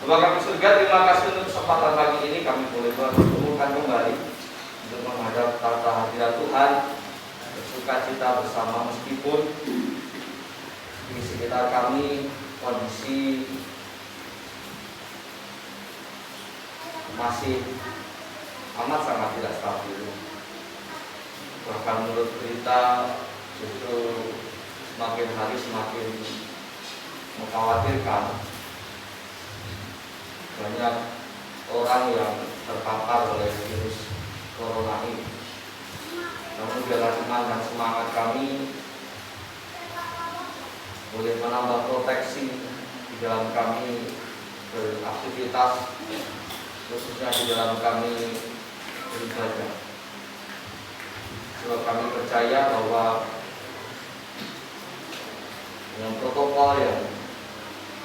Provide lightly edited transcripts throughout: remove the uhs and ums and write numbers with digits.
Bapa kami surga, terima kasih untuk kesempatan pagi ini kami boleh bertemukan kembali untuk menghadap tata hadirat Tuhan, bersuka cita bersama meskipun di sekitar kami kondisi masih amat sangat tidak stabil. Bahkan menurut berita justru semakin hari semakin mengkhawatirkan. Banyak orang yang terpapar oleh virus corona ini. Namun biarlah iman dan semangat kami boleh menambah proteksi di dalam kami beraktivitas, khususnya di dalam kami beribadah. Sebab kami percaya bahwa dengan protokol yang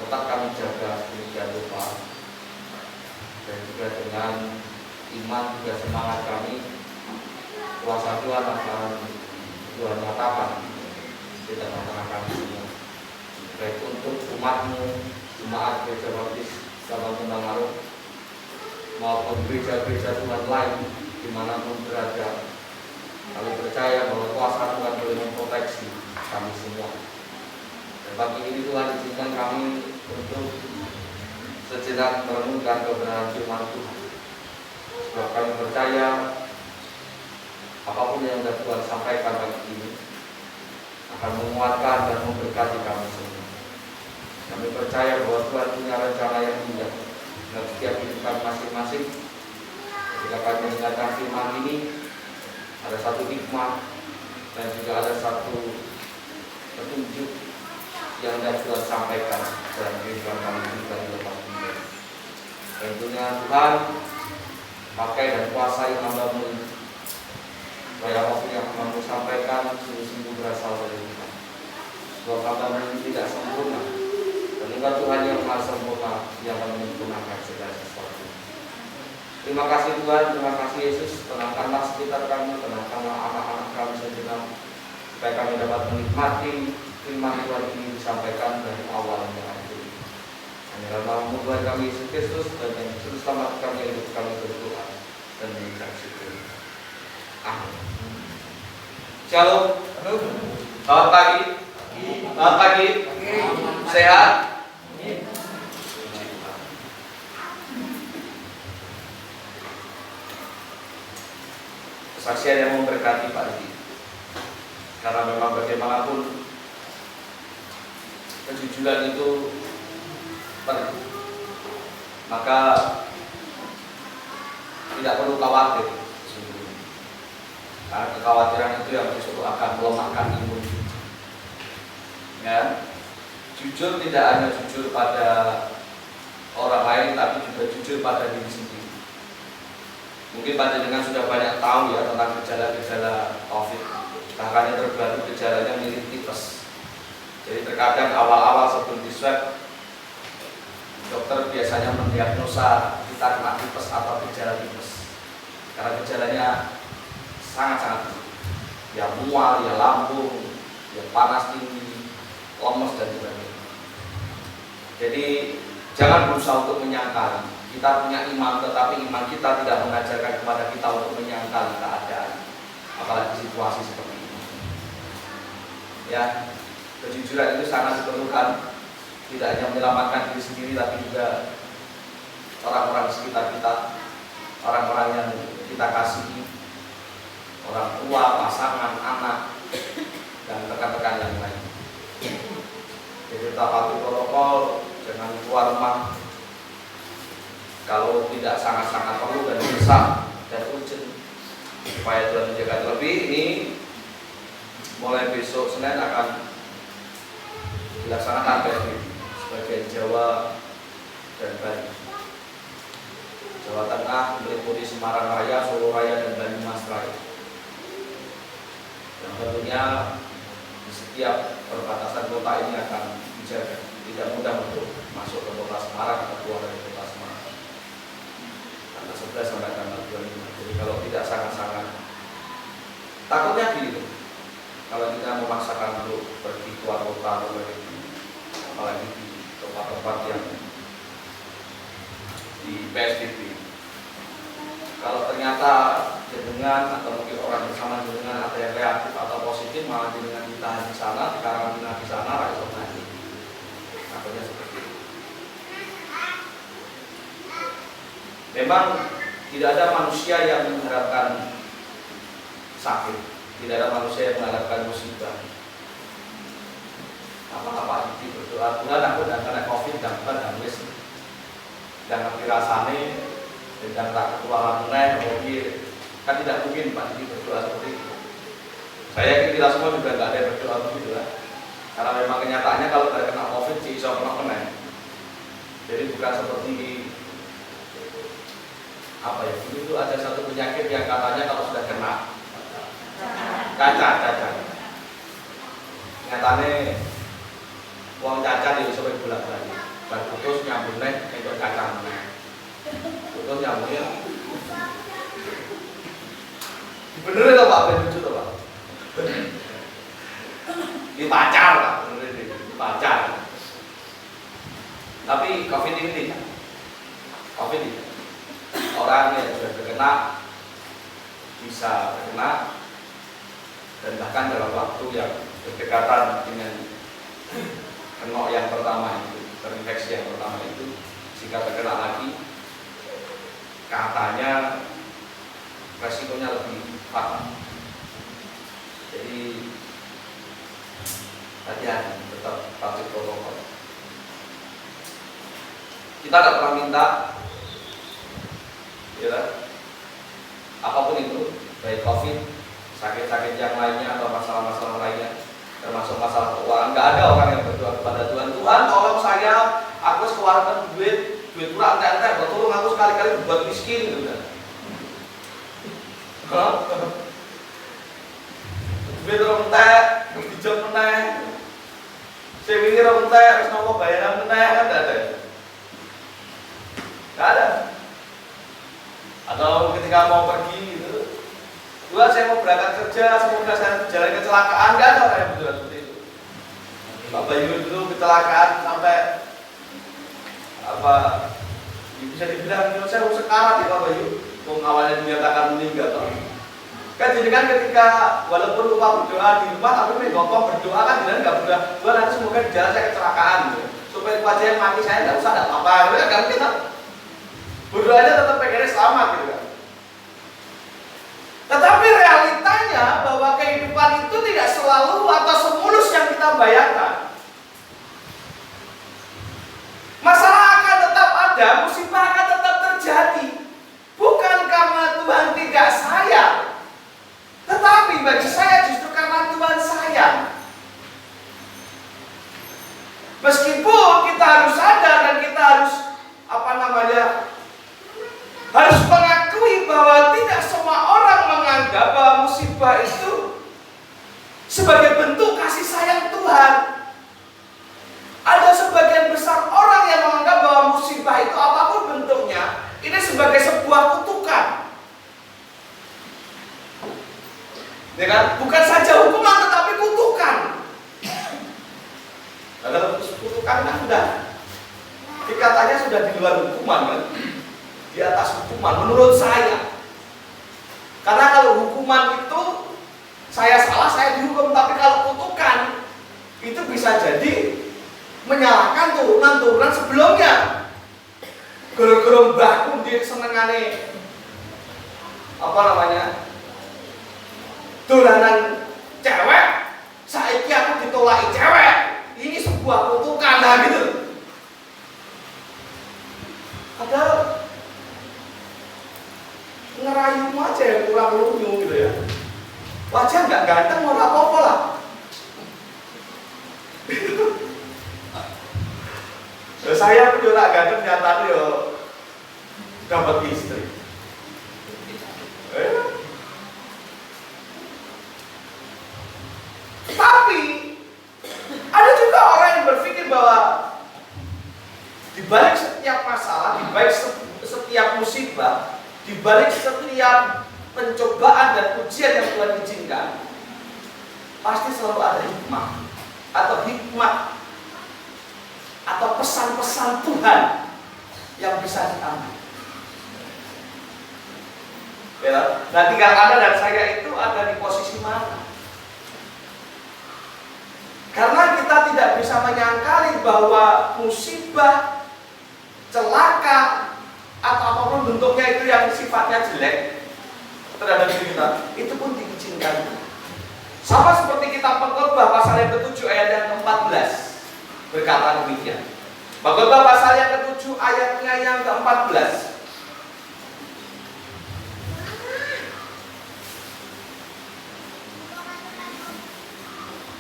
tetap kami jaga sedemikian rupa, dan juga dengan iman juga semangat kami, kuasa Tuhan akan Tuhan nyatakan di tengah-tengah kami semua, baik untuk umat-Mu, jemaat Gereja Baptis Sabang Tengah maupun gereja-gereja Tuhan lain dimanapun berada. Kami percaya bahwa kuasa Tuhan boleh memproteksi kami semua. Dan pagi ini Tuhan izinkan kami untuk sejenak merenungkan kebenaran firman Tuhan. Sebab kami percaya apapun yang sudah Tuhan sampaikan pagi ini akan menguatkan dan memberkati kami semua. Kami percaya bahwa Tuhan punya rencana yang indah dalam setiap kehidupan masing-masing. Ketika kami mendengarkan firman ini, ada satu hikmah dan juga ada satu petunjuk yang hendak Tuhan sampaikan dalam kehidupan kami pribadi lepas ini. Tentunya Tuhan pakai dan kuasai hamba-Mu ini, supaya apapun yang hamba-Mu sampaikan sungguh-sungguh berasal dari Tuhan. Sebab hamba-Mu ini tidak sempurna, dan Engkau Tuhan yang maha sempurna yang akan menyempurnakan segala sesuatu. Terima kasih Tuhan, terima kasih Yesus. Tenangkanlah sekitar kami, tenangkanlah anak-anak kami sejenak, supaya kami dapat menikmati firman Tuhan ini disampaikan dari awal hingga akhir. Hanya dalam nama Tuhan kami Yesus Kristus dan yang juru selamat kami hidup kami berdoa dan mengucap syukur. Amin. Shalom. Selamat pagi. Selamat pagi. Sehat. Kesaksian yang memberkati Pak Didi. Karena memang bagaimanapun kejujuran itu perlu, maka tidak perlu khawatir sesungguhnya. Karena kekhawatiran itu yang justru akan melemahkan imun. Ya, jujur tidak hanya jujur pada orang lain, tapi juga jujur pada diri sendiri. Mungkin panjenengan sudah banyak tahu ya tentang gejala-gejala COVID. Bahkan yang terbaru gejalanya mirip tipes. Jadi terkadang awal-awal sebelum di swab, dokter biasanya mendiagnosa kita kena tipes atau gejala tipes. Karena gejalanya sangat-sangat ya mual, ya lambung, ya panas tinggi, lemes dan sebagainya. Jadi jangan berusaha untuk menyangkali. Kita punya iman, tetapi iman kita tidak mengajarkan kepada kita untuk menyangkali keadaan, apalagi situasi seperti ini. Ya, kejujuran itu sangat diperlukan, tidak hanya menyelamatkan diri sendiri, tapi juga orang-orang di sekitar kita, orang-orang yang kita kasihi, orang tua, pasangan, anak, dan rekan-rekan yang lain. Jadi tetap patuhi protokol, jangan keluar rumah kalau tidak sangat-sangat perlu dan mendesak dan urgent, supaya Tuhan menjaga. Terlebih ini mulai besok Senin akan dilaksanakan PSBB sebagian Jawa dan Bali. Jawa Tengah meliputi Semarang Raya, Solo Raya, dan Banyumas Raya. Dan tentunya di setiap perbatasan kota ini akan dijaga. Tidak mudah untuk masuk ke kota Semarang atau keluar dari kota Semarang. Tanggal 11 sampai tanggal 25. Jadi kalau tidak sangat-sangat takutnya gini, kalau kita memaksakan untuk pergi keluar kota atau apalagi di tempat-tempat yang di PSBB. Kalau ternyata jenengan atau mungkin orang bersama jenengan ada yang reaktif atau positif, malah jenengan ditahan di sana, dikarantina di sana, rakyat nanti. Takutnya seperti itu. Memang tidak ada manusia yang mengharapkan sakit, tidak ada manusia yang mengharapkan musibah. Apa-apa itu berdoa, Tuhan aku dan kena COVID dan bukan wis dan ngerti rasane dan tak ketularan meneh, mungkin kan tidak mungkin Pak Didi berdoa seperti itu. Saya yakin kita semua juga tidak ada yang berdoa begitu lah. Karena memang kenyataannya kalau tidak kena COVID sih bisa pernah meneh. Jadi bukan seperti apa ya? Itu ada satu penyakit yang katanya kalau sudah kena cacat. Nyatane uang cacat itu sampai bolak-balik. Dan putus nyambung nek itu cacat. Putus nyambung ya. Bener itu Pak, bener itu Pak. Di pacar Pak, bener ini pacar. Tapi COVID ini tidak. COVID ini orang yang sudah terkena bisa terkena dan bahkan dalam waktu yang berdekatan dengan kena yang pertama itu, terinfeksi yang pertama itu, jika terkena lagi katanya resikonya lebih fatal. Jadi hati-hati, tetap patuh protokol. Kita tidak pernah minta, ya, apapun itu, baik COVID, sakit-sakit yang lainnya atau masalah-masalah lainnya, termasuk masalah keuangan. Nggak ada orang yang berdoa kepada Tuhan, Tuhan tolong saya, aku keluarkan duit kurang ente, tolong aku sekali-kali buat miskin gitu kan. Duit rontek, dijam meneh, sewingi rontek, terus nopo bayaran meneh kan nggak ada. Nggak ada. Atau ketika mau pergi gitu, Tuhan saya mau berangkat kerja, semoga saya jalan kecelakaan, nggak ada orang yang berdoa seperti itu. Pak Bayu dulu kecelakaan sampai apa? Bisa dibilang saya sekarat ya Pak Bayu, awalnya dinyatakan meninggal. Kan jadi kan ketika walaupun lupa berdoa di rumah, tapi menggokong berdoa kan jangan nggak berdoa. Tuhan nanti semoga di jalan saya kecelakaan, gitu. Supaya wajah yang mati saya nggak usah ada apa-apa, gitu kan kita. Berdoanya tetap pengennya selamat gitu kan. Tetapi realitanya bahwa kehidupan itu tidak selalu atau semulus yang kita bayangkan. Masalah akan tetap ada, musibah akan tetap terjadi. Bukan karena Tuhan tidak sayang, tetapi bagi saya justru karena Tuhan sayang. Meskipun kita harus sadar dan kita harus harus mengakui bahwa tidak semua orang menganggap bahwa musibah itu sebagai bentuk kasih sayang Tuhan. Ada sebagian besar orang yang menganggap bahwa musibah itu apapun bentuknya, ini sebagai sebuah kutukan. Ya kan? Bukan saja hukuman tetapi kutukan. Kalau kutukan kan sudah dikatanya sudah di luar hukuman kan? Di atas hukuman menurut saya. Karena kalau hukuman itu saya salah, saya dihukum, tapi kalau kutukan itu bisa jadi menyalahkan turunan-turunan sebelumnya. Gara-gara mbahku dia senengane dolanan cewek, saiki aku ditolaki cewek. Ini sebuah kutukan lah gitu. Padahal ngerayu aja yang kurang lucu gitu ya. Wajah nggak ganteng, mau apa-apa lah. Saya pun juga ganteng, nyatanya yo dapat istri. Tapi ada juga orang yang berpikir bahwa di balik setiap masalah, di balik setiap musibah, di balik setiap pencobaan dan ujian yang Tuhan izinkan, pasti selalu ada hikmah atau pesan-pesan Tuhan yang bisa diambil. Ya, nah tinggal Anda dan saya itu ada di posisi mana? Karena kita tidak bisa menyangkali bahwa musibah, celaka, atau apapun bentuknya itu yang sifatnya jelek terhadap diri kita, itu pun diizinkan. Sama seperti kitab Pengkhotbah pasal yang ke-7 ayat yang ke-14 berkata demikian. Pengkhotbah pasal yang ke-7 ayatnya yang ke-14.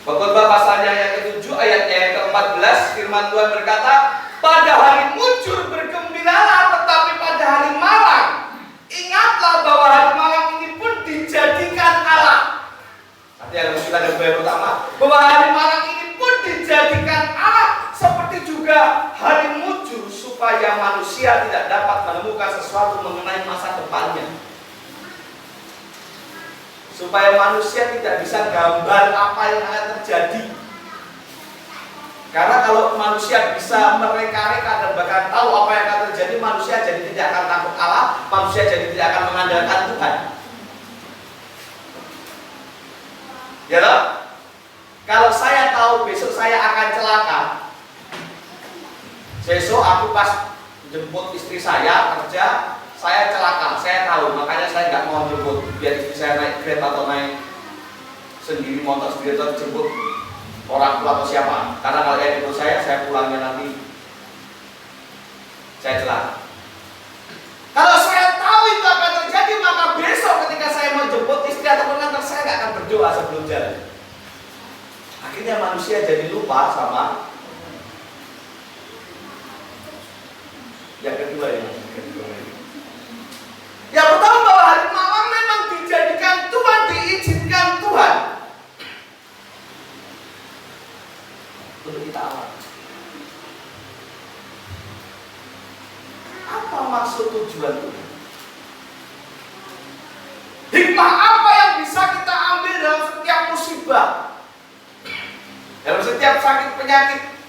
Pengkhotbah pasalnya yang ke-7 ayatnya yang ke-14, firman Tuhan berkata, pada hari mujur bergembiralah, tetapi pada hari malang ingatlah bahwa hari malang ini pun dijadikan Allah. Artinya harus kita gambar utama bahwa hari malang ini pun dijadikan Allah, seperti juga hari mujur, supaya manusia tidak dapat menemukan sesuatu mengenai masa depannya. Supaya manusia tidak bisa gambar apa yang akan terjadi. Karena kalau manusia bisa mereka-reka dan bahkan tahu apa yang akan terjadi, manusia jadi tidak akan takut Allah, manusia jadi tidak akan mengandalkan Tuhan. Ya loh? Kalau saya tahu besok saya akan celaka, besok aku pas jemput istri saya kerja, saya celaka, saya tahu, makanya saya nggak mau jemput, biar istri saya naik Grab atau naik sendiri, motor sendiri atau jemput orang tua atau siapa. Karena kalau yang jemput saya pulangnya nanti saya celaka. Kalau saya tahu itu akan terjadi, maka besok ketika saya mau jemput istri atau pengantar, saya nggak akan berdoa sebelum jalan. Akhirnya manusia jadi lupa sama yang kedua ini. Yang pertama bahwa hari malam memang dijadikan Tuhan, diizinkan Tuhan untuk kita alami. Apa maksud tujuan Tuhan? Hikmah apa yang bisa kita ambil dalam setiap musibah, dalam setiap sakit penyakit,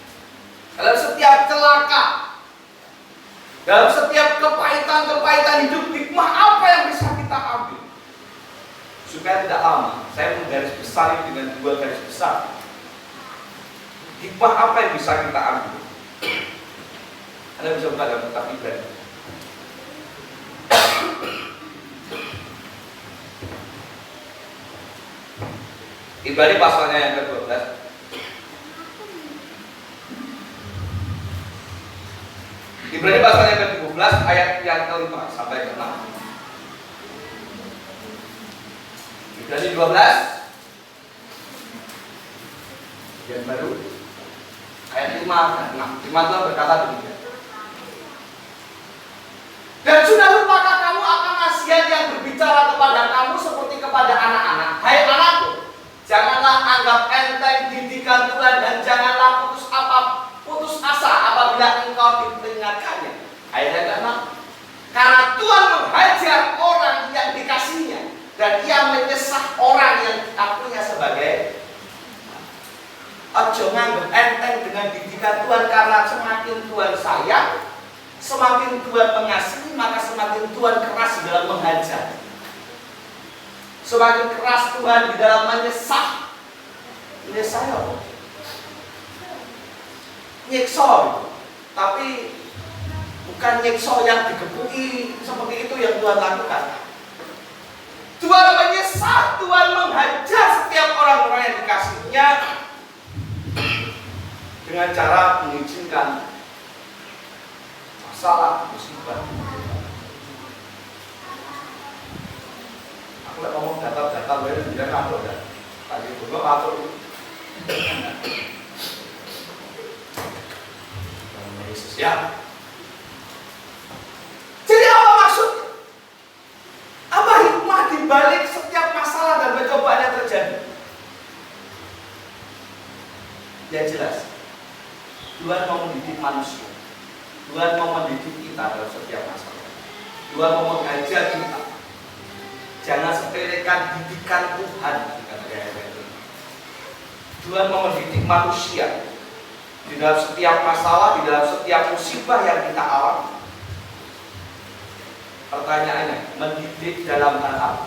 dalam setiap celaka, dalam setiap kepahitan hidup? Hikmah apa yang bisa kita ambil? Supaya tidak lama, saya menggaris besar dengan 2 garis besar. Hikmah apa yang bisa kita ambil? Anda bisa buka dalam kitab Ibrani. Ibrani pasalnya yang ke-12. Ibrani pasalnya yang ke-12 ayat yang ke-5 sampai ke-6. Ibrani 12 yang baru ayat 5 dan 6. Firman Tuhan berkata demikian. Dan sudah lupakah kamu akan nasihat yang berbicara kepada kamu seperti kepada anak-anak? Hai anakku, janganlah anggap enteng didikan Tuhan, dan janganlah putus asa apabila engkau diperingatkannya. Ayat yang ke-6. Karena Tuhan menghajar orang yang dikasihnya, dan Ia menyesah orang yang diakuinya sebagai. Ojo nganggep enteng dengan didikan Tuhan, karena semakin Tuhan sayang, semakin Tuhan mengasihi, maka semakin Tuhan keras di dalam menghajar. Semakin keras Tuhan di dalam menyesah. Menyesah ya, nyiksa, tapi bukan nyiksa yang digebuki seperti itu yang Tuhan lakukan. Tuhan menyesah, Tuhan menghajar setiap orang-orang yang dikasihnya dengan cara mengizinkan masalah, musibah. Aku nggak ngomong data-data, gue bilang ngatur kan. Tadi gue ngatur. Yesus ya. Jadi apa maksud? Apa hikmah dibalik setiap masalah dan pencobaan yang terjadi? Yang jelas, Tuhan mau mendidik manusia. Tuhan mau mendidik kita dalam setiap masalah. Tuhan mau mengajar kita. Jangan sepelekan didikan Tuhan. Tuhan mau mendidik manusia di dalam setiap masalah, di dalam setiap musibah yang kita alami. Pertanyaannya, mendidik dalam hal apa?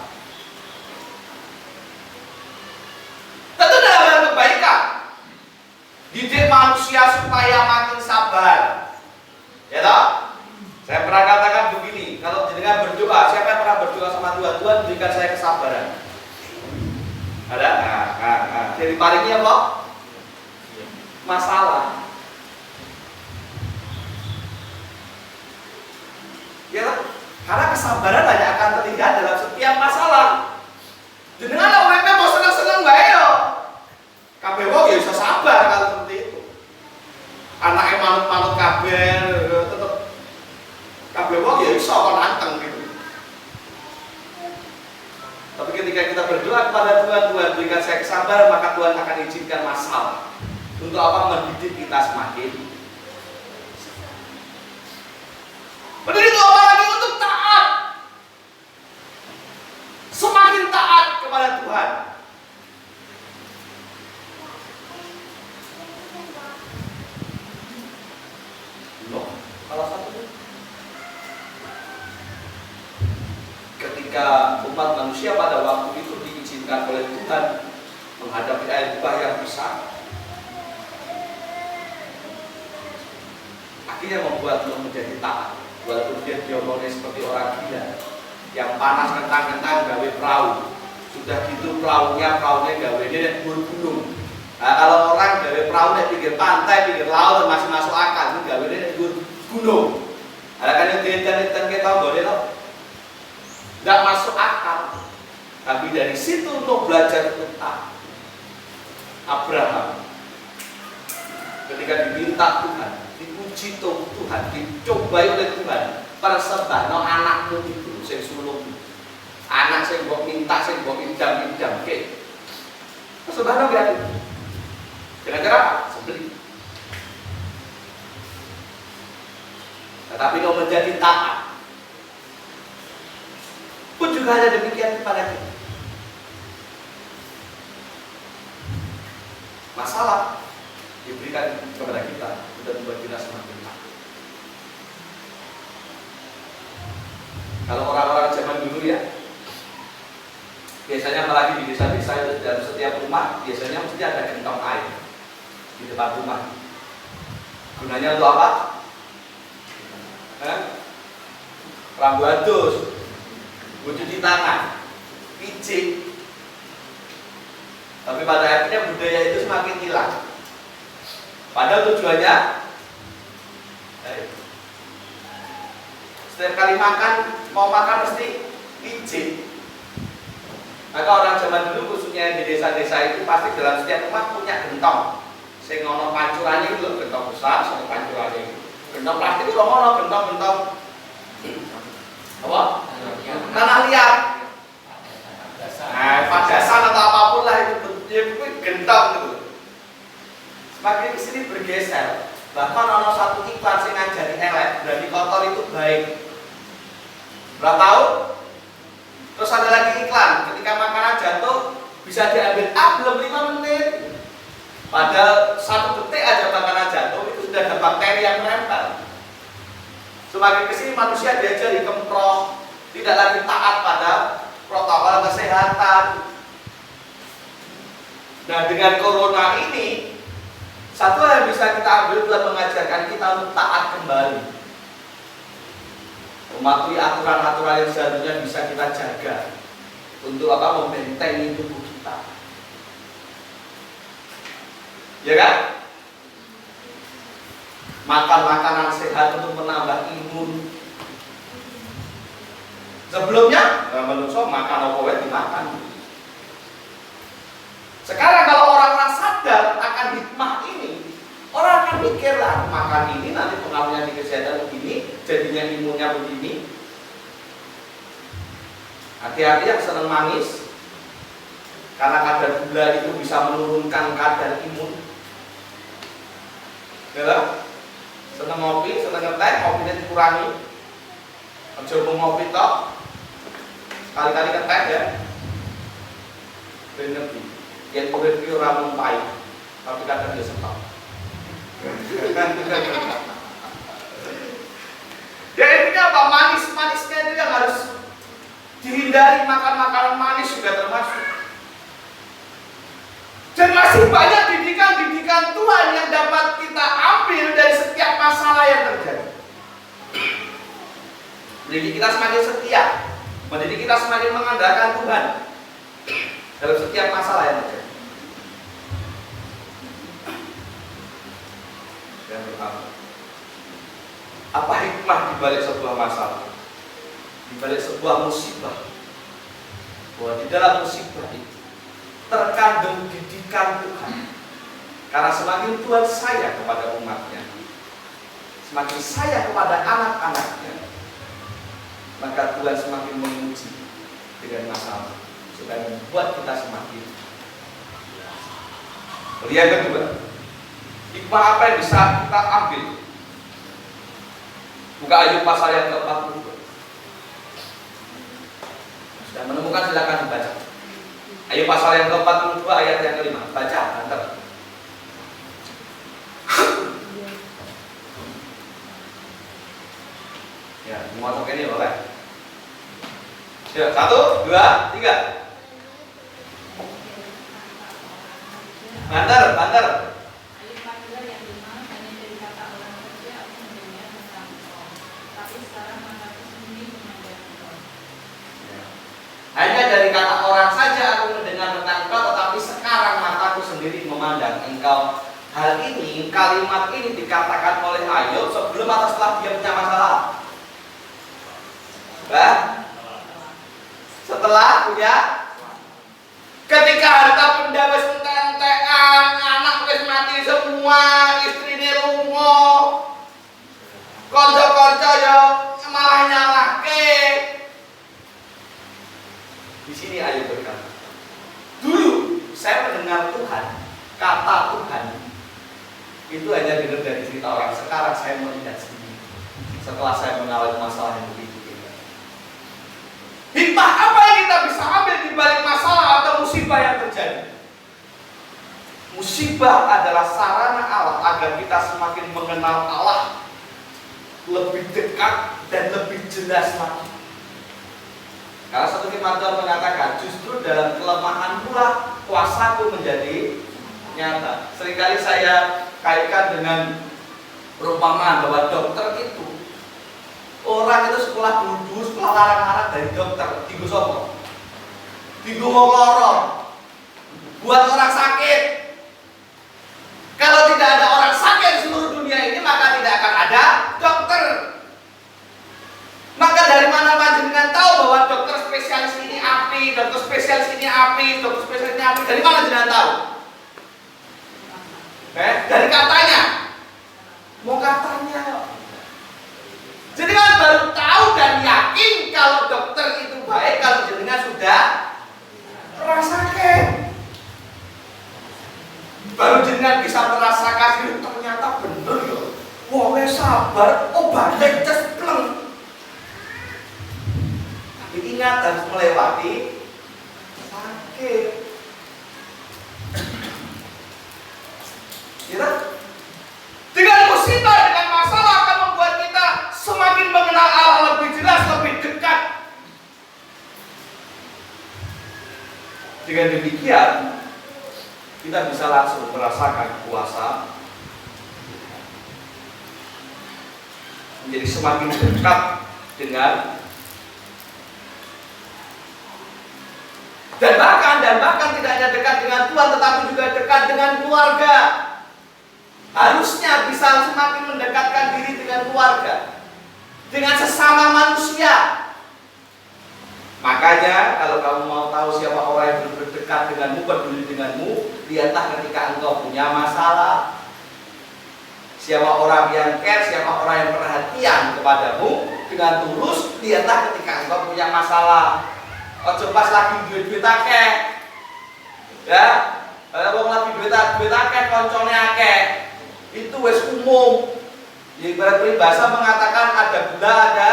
Tentu dalam hal kebaikan. Didik manusia supaya makin sabar. Ya toh? Saya pernah katakan begini, kalau jenengan berdoa, siapa yang pernah berdoa sama Tuhan? Tuhan berikan saya kesabaran. Ada? Jadi palingnya apa? Masalah. Ya toh? Karena kesabaran hanya akan terlihat dalam setiap masalah. Jenengan uripnya mau seneng-seneng bae yo. Kabeh wong ya bisa sabar kalau seperti itu. Anake manut-manut kabeh tetep kabeh wong ya iso kon anteng gitu. Tapi ketika kita berdoa kepada Tuhan, Tuhan berikan saya kesabaran, maka Tuhan akan izinkan masalah. Untuk apa? Mendidik kita semakin. Mendidik itu apalagi untuk taat. Semakin taat kepada Tuhan. Loh, salah satunya ketika umat manusia pada waktu itu diizinkan oleh Tuhan menghadapi air bah yang besar, akhirnya membuat Nuh menjadi taat. Walaupun dia diomongnya seperti orang gila, yang panas kentang-kentang gawe perahu, sudah gitu perahunya gawe ini gunung. Nah, kalau orang gawe perahu di pinggir pantai, pinggir laut masih masuk akal, itu gawe ini gunung. Ada kan yang kita tahu boleh loh, nggak masuk akal. Tapi dari situ untuk belajar tentang Abraham, ketika diminta Tuhan, dipuji Tuhan, dicobai oleh Tuhan, persembahno anakmu itu, sing sulung, anak sing mbok minta, sing mbok idam-idam, ke persembahno gratis. Dengan cara apa? Sembelih. Tetapi kalau menjadi taat pun juga ada demikian kepada kita. Masalah diberikan kepada kita untuk membuat kita semakin taat. Kalau orang-orang zaman dulu ya, biasanya apalagi di desa-desa itu dalam setiap rumah biasanya mesti ada gentong air di depan rumah. Gunanya untuk apa? Rambu adus, cuci tangan, pijit. Tapi pada akhirnya budaya itu semakin hilang. Padahal tujuannya setiap kali mau makan mesti pijit. Maka orang zaman dulu khususnya di desa-desa itu pasti dalam setiap rumah punya gentong. Sing ono pancurannya itu gentong besar, sing pancurannya itu. Gentong plastik itu ono gentong apa? Tanah liat. Padasan atau apapun lah itu bentuknya gentong gitu. Semakin kesini bergeser. Bahkan ono satu iklan sing ngajari elek, berarti kotor itu baik. Berapa tahun? Terus ada lagi iklan, ketika makanan jatuh bisa diambil belum 5 menit. Padahal 1 detik aja makanan jatuh itu sudah ada bakteri yang menempel. Semakin kesini manusia diajari kemproh, tidak lagi taat pada protokol kesehatan. Nah, dengan corona ini, satu hal yang bisa kita ambil adalah mengajarkan kita untuk taat kembali, mematuhi aturan-aturan yang seharusnya bisa kita jaga untuk apa? Membentengi tubuh kita. Ya kan? Makan makanan sehat untuk menambah imun. Sebelumnya, menurut makan apa wae dimakan. Sekarang kalau orang-orang sadar akan hikmah ini, orang akan mikir lah, makan ini nanti pengaruhnya di kesehatan begini, jadinya imunnya begini. Hati-hati yang senang manis, karena kadar gula itu bisa menurunkan kadar imun. Ya, senang ngopi, senang ngeteh, kopinya dikurangi. Coba ngopi tok, kali-kali ngeteh ya. Bener sih, yang kulit itu ramun pahit, tapi kadang dia sepak. Ya intinya apa? Manis-manisnya itu yang menghindari makan makanan manis juga termasuk. Dan masih banyak didikan-didikan Tuhan yang dapat kita ambil dari setiap masalah yang terjadi. Mendidik kita semakin setia, mendidik kita semakin mengandalkan Tuhan dalam setiap masalah yang terjadi. Yang pertama, apa hikmah di balik sebuah masalah, di balik sebuah musibah? Bahwa di dalam musibah itu terkandung didikan Tuhan. Karena semakin Tuhan sayang kepada umatnya, semakin sayang kepada anak-anaknya, maka Tuhan semakin menguji dengan masalah supaya membuat kita semakin. Yang kedua, hikmah apa yang bisa kita ambil? Buka Ayub pasal yang ke-42. Sudah menemukan, silakan dibaca. Ayub pasal yang ke-42 ayat yang ke-5. Baca, antar. Ya, mau ini boleh. Ya, 1, 2, 3. Banter. Hanya dari kata orang saja aku mendengar tentang engkau, tetapi sekarang mataku sendiri memandang engkau. Hal ini, kalimat ini dikatakan oleh Ayub sebelum atau setelah dia punya masalah? Setelah punya. Ketika harta benda wis entek-entekan, anak wis mati semua, istrine lunga, kanca-kanca yo malah nyalahke. Di sini Ayub berkata, dulu saya mendengar Tuhan, kata Tuhan itu hanya dengar dari cerita orang. Sekarang saya melihat sendiri setelah saya mengalami masalah yang begitu. Hikmah apa yang kita bisa ambil di balik masalah atau musibah yang terjadi? Musibah adalah sarana Allah agar kita semakin mengenal Allah lebih dekat dan lebih jelas lagi. Karena satu firman Tuhan mengatakan, justru dalam kelemahan pula kuasaku menjadi nyata. Seringkali saya kaitkan dengan perumpamaan bahwa dokter itu, orang itu sekolah dulu, sekolah larang-larang dari dokter, tigo sopo, tigo mau lorong, buat orang sakit. Kalau tidak ada orang sakit di seluruh dunia ini, maka tidak akan ada dokter. Maka dari mana panjenengan tahu bahwa dokter spesialis ini api, dokter spesialis ini api, dokter spesialis ini api? Dari mana jenengan tahu? Dari katanya. Mau katanya. Jadi kan baru tahu dan yakin kalau dokter itu baik kalau jenengan sudah merasakan. Baru jenengan bisa merasakan ternyata bener ya. Wong sabar, obatnya cespleng. Ingat harus melewati sakit. Kira dengan musibah, dengan masalah akan membuat kita semakin mengenal Allah lebih jelas, lebih dekat. Dengan demikian, kita bisa langsung merasakan kuasa, menjadi semakin dekat dengan dan bahkan tidak hanya dekat dengan Tuhan, tetapi juga dekat dengan keluarga. Harusnya bisa semakin mendekatkan diri dengan keluarga, dengan sesama manusia. Makanya kalau kamu mau tahu siapa orang yang berdekat denganmu, peduli denganmu, lihatlah ketika engkau punya masalah. Siapa orang yang care, siapa orang yang perhatian kepadamu dengan tulus, lihatlah ketika engkau punya masalah. Ojo pas lagi duit-duit akeh. Ya, kalau lagi duit akeh koncone akeh. Itu wis umum. Di ibarat peribahasa mengatakan ada gula, ada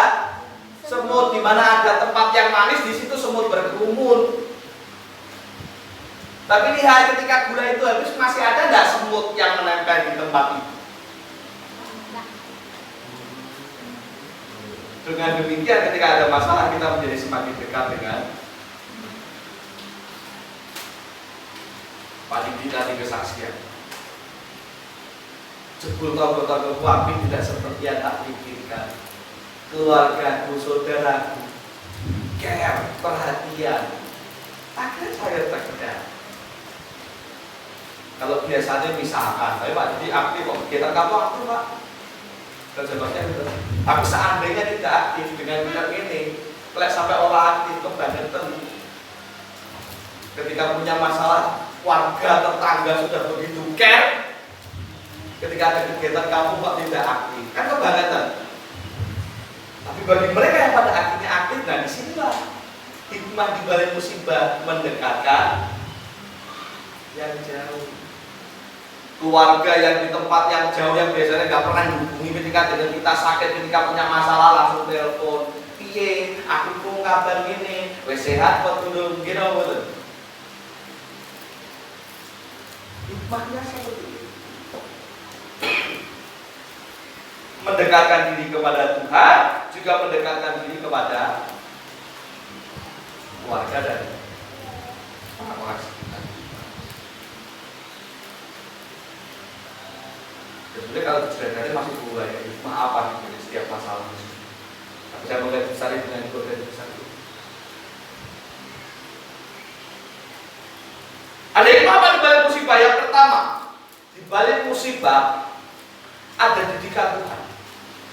semut. Di mana ada tempat yang manis, di situ semut berkerumun. Tapi lihat ketika gula itu habis, masih ada enggak semut yang menempel di tempat itu? Dengan demikian ketika ada masalah kita menjadi semakin dekat dengan paling tidak di kesaksian. Jebul tonggo-tonggo kami tidak seperti yang tak pikirkan. Keluargaku, saudaraku, care, perhatian. Akhirnya saya terkejar. Kalau biasanya misalkan, tapi Pak jadi aktif kok, kita kamu aktif Pak. Kerjanya gitu. Tapi seandainya tidak aktif dengan kita ini, kalau sampai orang aktif kebangetan. Ketika punya masalah, warga tetangga sudah begitu care. Ketika ada kegiatan kamu kok tidak aktif, kan kebangetan. Tapi bagi mereka yang pada akhirnya aktif, nah disinilah hikmah di balik musibah mendekatkan yang jauh. Keluarga yang di tempat yang jauh yang biasanya nggak pernah dihubungi ketika dengan kita sakit, ketika punya masalah langsung telepon. Piye, aku mau kabar gini, wes sehat kok dulu, gitu betul. Hikmahnya seperti itu. Mendekatkan diri kepada Tuhan, juga mendekatkan diri kepada keluarga dan orang-orang sekitar. Sebenarnya kalau sebenarnya masih dua ya, hikmah apa di setiap masalah ini. Tapi saya mulai besar dengan keluarga besar itu. Ada hikmah apa di balik musibah? Yang pertama, di balik musibah ada didikan Tuhan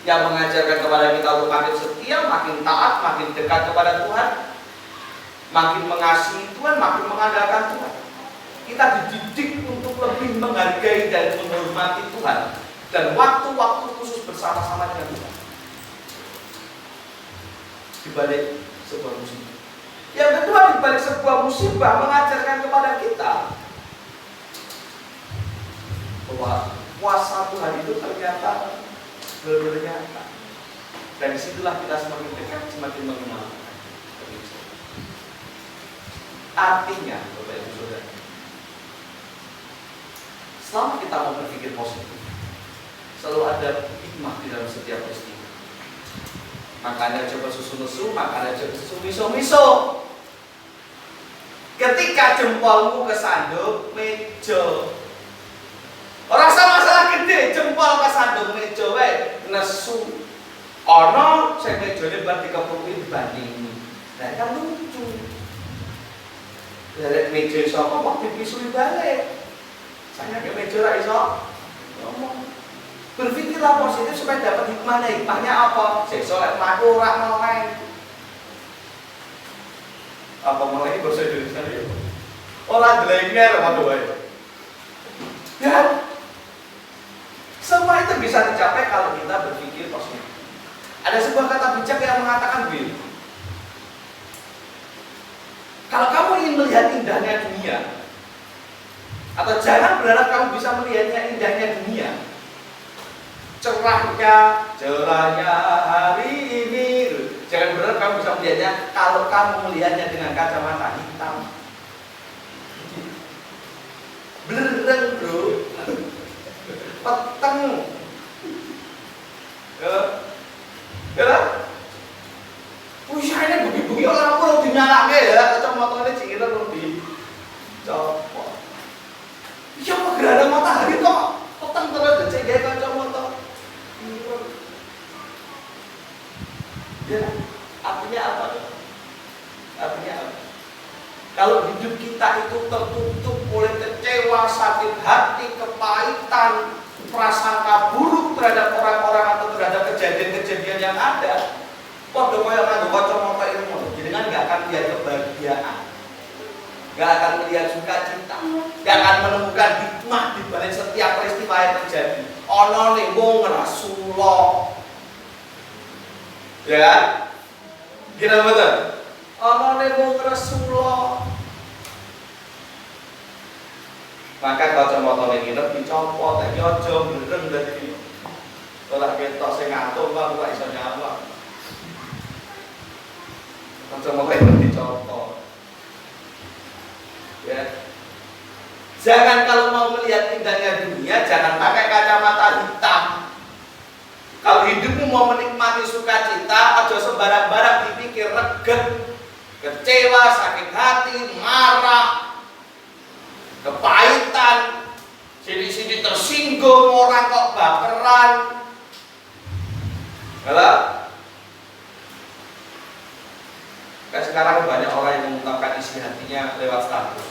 yang mengajarkan kepada kita untuk makin setia, makin taat, makin dekat kepada Tuhan, makin mengasihi Tuhan, makin mengandalkan Tuhan. Kita dididik untuk lebih menghargai dan menghormati Tuhan dan waktu-waktu khusus bersama-sama dengan Tuhan. Di balik sebuah musibah. Yang kedua, di balik sebuah musibah mengajarkan kepada kita bahwa kuasa Tuhan itu ternyata benar-benar nyata. Dan disitulah kita semakin dekat, semakin mengenal. Artinya, Bapak Ibu Saudara, selama kita mau berpikir positif, selalu ada hikmah di dalam setiap peristiwa. Makanya coba susu nesu, makanya coba susu miso-miso. Ketika jempolmu kesandung meja, orang sama masalah gede, jempol kesandung meja, nesu. Ono saya mejane bar dikepuki dibandingi. Nah kan lucu. Dari meja iso kok dipisui balik. Saya ke meja ra iso ngomong. Berpikirlah positif supaya dapat hikmahnya. Hikmahnya apa? Sesuk lek mlaku ora meleng. Apa meleng bahasa Indonesia ya? Ora dlenger padha wae. Ya. Semua itu bisa dicapai kalau kita berpikir positif. Ada sebuah kata bijak yang mengatakan begini. Kalau kamu ingin melihat indahnya dunia, atau jangan berharap kamu bisa melihatnya indahnya dunia, cerahnya hari ini, jangan berharap kamu bisa melihatnya kalau kamu melihatnya dengan kacamata hitam. Blereng bro, peteng, ya, ini bunyi-bunyi orang perlu dinyalake ya, kacamata ini cikirnya perlu dicopot. Ya apa gerhana matahari toh, peteng terus dan cek kacamata. Ya, artinya apa? Artinya apa? Kalau hidup kita itu tertutup oleh kecewa, sakit hati, kepahitan, prasangka buruk terhadap orang-orang atau terhadap kejadian-kejadian yang ada, padha kaya nganggo kacamata ilmu, jenengan gak akan melihat kebahagiaan, gak akan melihat sukacita, gak akan menemukan hikmah di balik setiap peristiwa yang terjadi. Ono ning wong ngrasulo. Ya, kira betul. Ono ning wong ngrasulo. Maka kacamata ning nginep dicopot, iki aja mlereng dadi. Ora ketok sing ngantuk kok ora iso nyawang. Kacamata itu dicopot. Ya. Jangan kalau mau melihat indahnya dunia, jangan pakai kacamata hitam. Kalau hidupmu mau menikmati sukacita, aja kecewa, sakit hati, marah, kepahitan, sini-sini tersinggung, orang kok baperan. Kalau sekarang banyak orang yang mengungkapkan isi hatinya lewat status.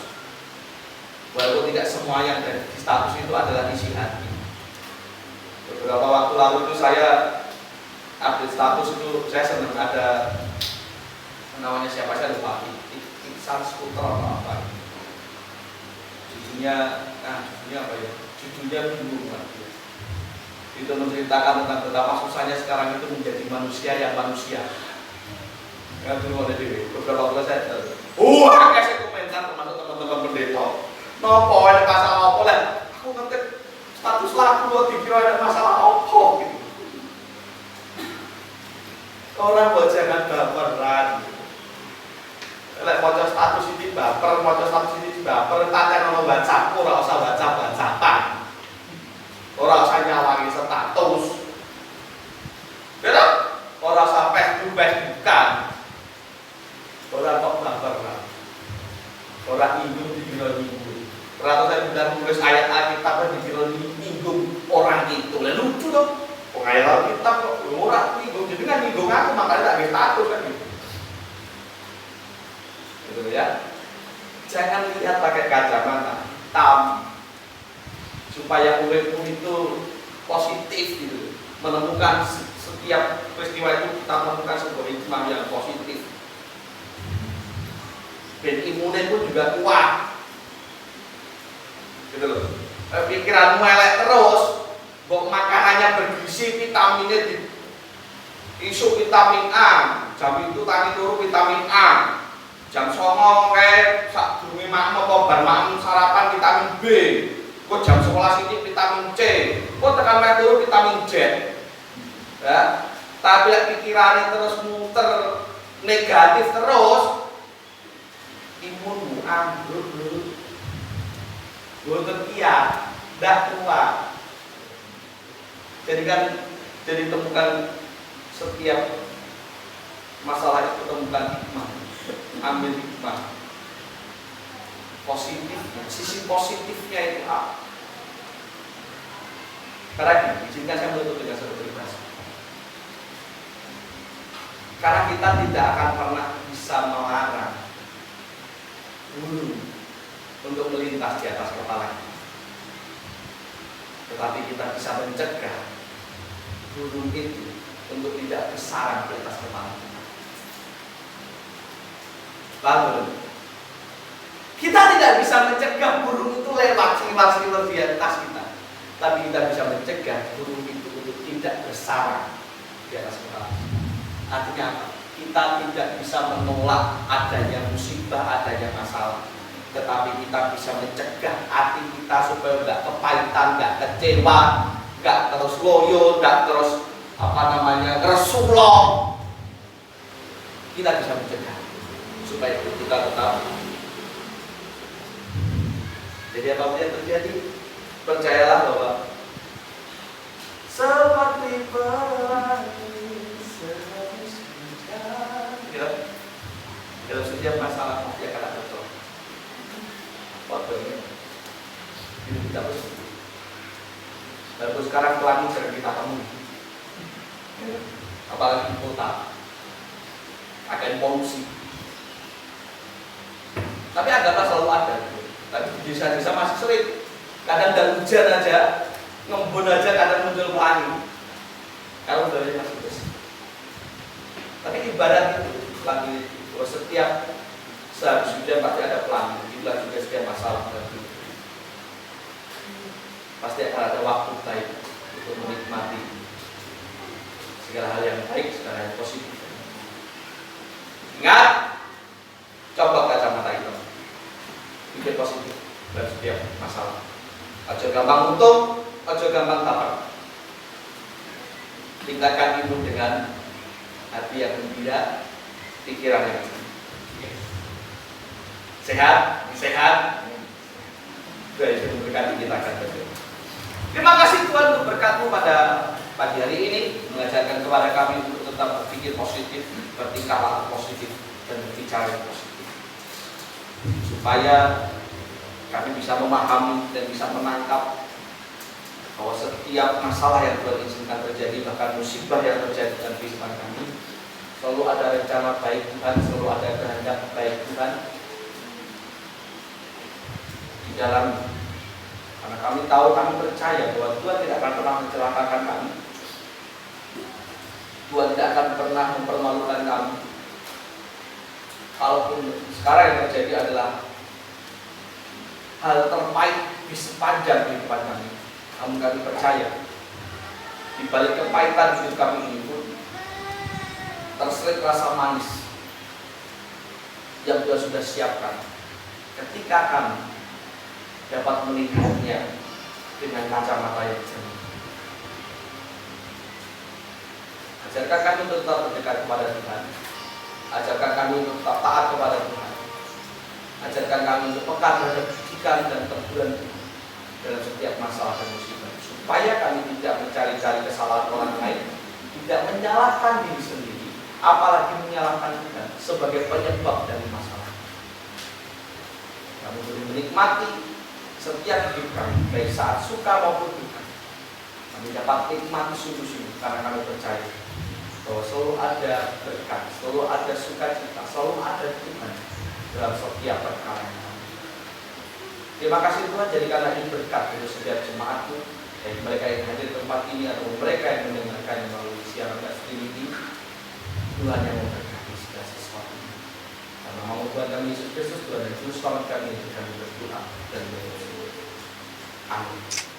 Walaupun tidak semua yang ada di status itu adalah isi hati. Beberapa waktu lalu itu saya update status itu, saya senang ada namanya siapa saya lupa, Iksan Skuter atau apa. Judulnya apa ya? Judulnya bingung banget. Itu menceritakan tentang betapa susahnya sekarang itu menjadi manusia yang manusia. Yang dulu ada di beberapa waktu saya kasih komentar termasuk teman-teman pendeta. Nopo ada masalah apa lah? Aku ngetik status laku kok dikira ada masalah apa gitu. Orang buat jangan baperan. Lek maca status ini baper, maca status ini baper, tak ono WhatsApp, ora usah WhatsApp-WhatsAppan. Ora usah nyawangi status. Betul? Ora usah Facebook-Facebookan. Ora kok baperan. Ora inggung. Ternyata saya bilang menulis ayat Alkitab dikira nyinggung orang itu. Lah lucu dong. Ayat Alkitab kok ora nyinggung. Jadi kan nyinggung aku makanya tak ada status kan gitu. Gitu ya. Jangan lihat pakai kacamata hitam. Supaya uripmu itu positif gitu. Menemukan setiap peristiwa itu kita menemukan sebuah hikmah yang positif. Dan imunnya pun juga kuat. Gitu loh. Pikiranmu elek terus, kok makanannya bergizi, vitaminnya isu vitamin A, jam itu tani turu vitamin A, jam 09.00 kayak sak durunge makmu apa bar makmu sarapan vitamin B, kok jam 11 ini vitamin C, kok tekan mek turu vitamin Z. Ya, tapi pikirannya terus muter negatif terus, imunmu ambruk dulu. Boten kiat, ndak kuat. Jadi temukan setiap masalah itu temukan hikmah, ambil hikmah. Positifnya, sisi positifnya itu apa? Karena izinkan saya menutup dengan satu cerita. Karena kita tidak akan pernah bisa melarang burung untuk melintas di atas kepala kita. Tetapi kita bisa mencegah burung itu untuk tidak bersarang di atas kepala kita. Lalu kita tidak bisa mencegah burung itu lewat seliwar-seliwar di atas kita. Tapi kita bisa mencegah burung itu untuk tidak bersarang di atas kepala kita. Artinya apa? Kita tidak bisa menolak adanya musibah, adanya masalah, tetapi kita bisa mencegah hati kita supaya nggak kepahitan, nggak kecewa, nggak terus loyo, nggak terus ngeresulong. Kita bisa mencegah supaya kita tetap. Jadi apapun yang terjadi, percayalah bahwa seperti pelangi sehabis hujan. Dalam setiap masalah pasti akan ada betul. Waktunya ini kita terus. Lalu sekarang pelangi sering kita temui, apalagi di kota, akan polusi. Tapi anggaplah selalu ada. Tapi di desa-desa masih sering. Kadang dan hujan aja, ngembun aja, kadang muncul pelangi. Kalau udaranya masih bersih. Tapi ibarat itu pelangi itu setiap sehabis hujan pasti ada pelangi. Itulah juga setiap masalah bagi. Pasti akan ada waktu baik untuk menikmati segala hal yang baik, segala hal yang positif. Ingat, coba kacamata itu, pikir positif dalam setiap masalah. Ojo gampang untung, ojo gampang tapar. Tingkatkan imun dengan hati yang gembira, pikiran yang sehat, itu memberkati kita akan berdoa. Terima kasih Tuhan untuk berkat-Mu pada pagi hari ini, mengajarkan kepada kami untuk tetap berpikir positif, bertingkah laku positif. dan berbicara yang positif, supaya kami bisa memahami dan bisa menangkap bahwa setiap masalah yang Tuhan izinkan terjadi, bahkan musibah yang terjadi dalam kehidupan kami, selalu ada rencana baik Tuhan, selalu ada kehendak baik Tuhan di dalam. Karena kami tahu, kami percaya bahwa Tuhan tidak akan pernah mencelakakan kami, Tuhan tidak akan pernah mempermalukan kami. Kalaupun sekarang yang terjadi adalah hal terpahit di sepanjang kehidupan kami, namun kami percaya di balik kepahitan hidup kami ini pun terselip rasa manis yang Tuhan sudah siapkan ketika kami dapat melihatnya dengan kacamata yang jernih. Ajarkan kami untuk tetap berdekat kepada Tuhan, ajarkan kami untuk tetap taat kepada Tuhan, ajarkan kami untuk peka terhadap didikan dan teguran Tuhan dalam setiap masalah dan musibah, supaya kami tidak mencari-cari kesalahan orang lain, tidak menyalahkan diri sendiri, apalagi menyalahkan Tuhan sebagai penyebab dari masalah. Kami boleh menikmati setiap hidup kami, baik saat suka maupun duka. Kami dapat nikmati sungguh-sungguh karena kami percaya bahwa selalu ada berkat, selalu ada sukacita, selalu ada Tuhan dalam setiap perkara yang kami. Terima kasih Tuhan, jadikanlah ini berkat untuk setiap jemaatmu, baik mereka yang hadir di tempat ini atau mereka yang mendengarkan melalui siaran streaming ini. Tuhan yang memberkati segala sesuatu. Karena nama Tuhan kami Yesus Kristus, Tuhan dan Juru Selamat kami, kami berdoa dan bersyukur. Amin.